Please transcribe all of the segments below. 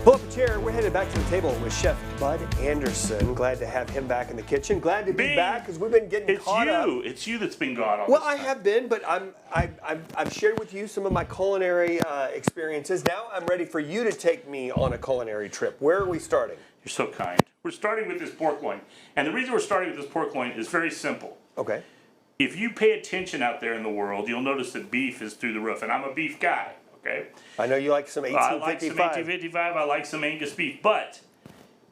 Pull up a chair. We're headed back to the table with Chef Bud Anderson. Glad to have him back in the kitchen. Glad to be back because we've been getting caught up. It's you that's been gone all Well, this I time. have been, but I've shared with you some of my culinary experiences. Now I'm ready for you to take me on a culinary trip. Where are we starting? You're so kind. We're starting with this pork loin. And the reason we're starting with this pork loin is very simple. Okay. If you pay attention out there in the world, you'll notice that beef is through the roof. And I'm a beef guy, okay? I know you like some 1855. I like some 1855. I like some Angus beef. But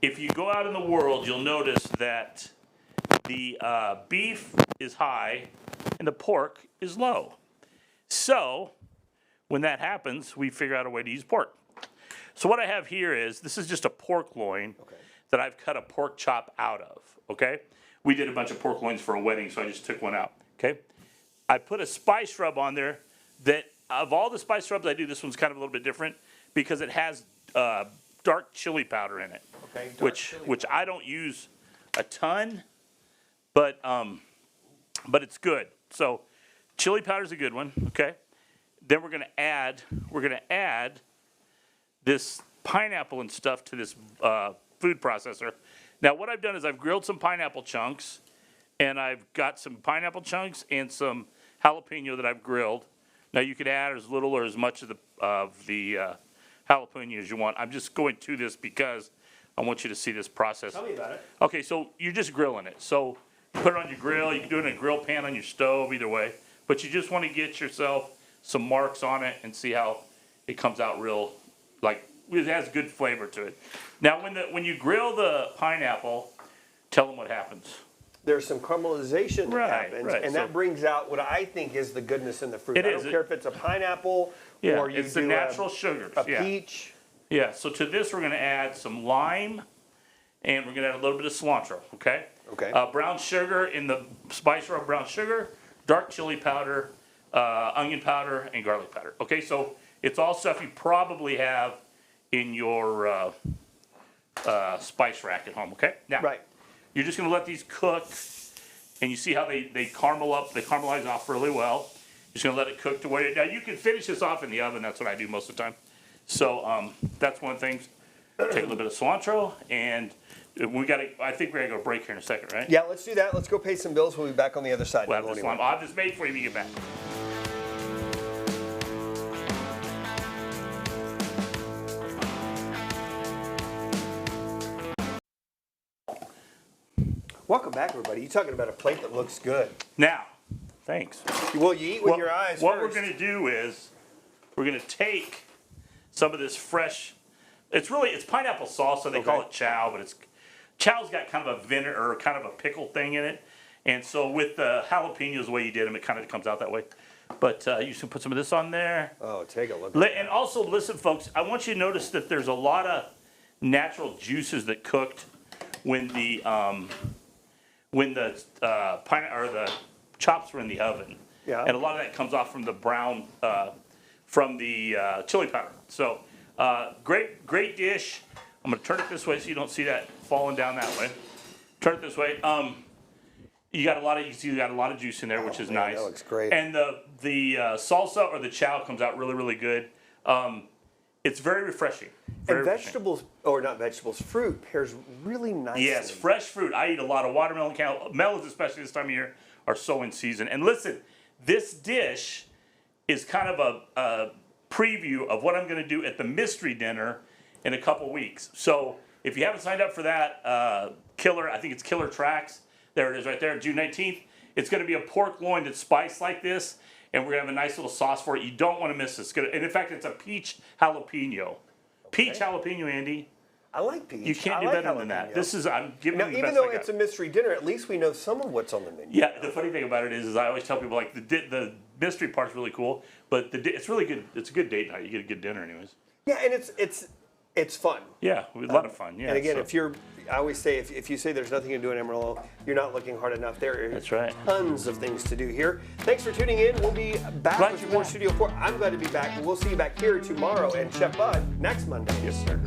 if you go out in the world, you'll notice that the beef is high and the pork is low. So when that happens, we figure out a way to use pork. So what I have here is, this is just a pork loin that I've cut a pork chop out of, okay? We did a bunch of pork loins for a wedding, so I just took one out, okay? I put a spice rub on there that, of all the spice rubs I do, this one's kind of a little bit different because it has dark chili powder in it, Okay. which I don't use a ton, but it's good. So chili powder's a good one, okay? Then we're gonna add this pineapple and stuff to this food processor. Now what I've done is I've grilled some pineapple chunks, and I've got some pineapple chunks and some jalapeno that I've grilled. Now you could add as little or as much of the jalapeno as you want. I'm just going to this because I want you to see this process. Tell me about it. Okay, so you're just grilling it. So you put it on your grill. You can do it in a grill pan on your stove, either way. But you just want to get yourself some marks on it and see how it comes out real, like it has good flavor to it. Now when you grill the pineapple, tell them what happens. There's some caramelization that happens, right. and that brings out what I think is the goodness in the fruit. It I is. don't care if it's a pineapple Yeah, or you it's the do natural sugars. a Yeah. peach. Yeah, so to this we're going to add some lime, and we're going to add a little bit of cilantro, okay? Okay. Brown sugar in the spice rub, brown sugar, dark chili powder, onion powder, and garlic powder. Okay, so it's all stuff you probably have in your spice rack at home, okay? Now, Right. you're just going to let these cook, and you see how they caramelize off really well. Just going to let it cook to where, now you can finish this off in the oven, that's what I do most of the time. So that's one of the things. Take a little bit of cilantro, and I think we're going to go break here in a second, right? Yeah, let's do that. Let's go pay some bills. We'll be back on the other side. We'll Don't have go this anywhere. I'll have this made for you when you get back. Welcome back, everybody. You're talking about a plate that looks good. Now, thanks. Well, you eat with your eyes What first. we're going to do is we're going to take some of this fresh. It's pineapple salsa. They call it chow, but chow's got kind of a vinegar or kind of a pickle thing in it. And so with the jalapenos, the way you did them, it kind of comes out that way. But you can put some of this on there. Oh, take a look. At And also, listen, folks, I want you to notice that there's a lot of natural juices that cooked when the chops were in the oven. Yeah. And a lot of that comes off from the brown, from the chili powder. So great dish. I'm gonna turn it this way so you don't see that falling down that way. Turn it this way. You got a lot of juice in there, which is man, nice. that looks great. And the salsa or the chow comes out really, really good. It's very refreshing. Very And vegetables, or not vegetables, fruit pairs really nicely. Yes, fresh fruit. I eat a lot of watermelon. Melons, especially this time of year, are so in season. And listen, this dish is kind of a preview of what I'm going to do at the mystery dinner in a couple weeks. So if you haven't signed up for that, I think it's Killer Tracks. There it is right there, June 19th. It's going to be a pork loin that's spiced like this, and we're going to have a nice little sauce for it. You don't want to miss this. And in fact, it's a peach jalapeno. Peach jalapeno, Andy. I like peach. You can't do better than that. I'm giving Now, you the even best though I got. it's a mystery dinner, at least we know some of what's on the menu. Yeah, the funny thing about it is I always tell people like the mystery part's really cool, but it's really good. It's a good date night. You get a good dinner, anyways. Yeah, and it's fun. Yeah, a lot of fun. Yeah. And again, I always say, if you say there's nothing to do in Amarillo, you're not looking hard enough. There are That's right. tons of things to do here. Thanks for tuning in. We'll be back Glad with you're more back. Studio 4. I'm glad to be back. We'll see you back here tomorrow and Chef Bud next Monday. Yes, sir.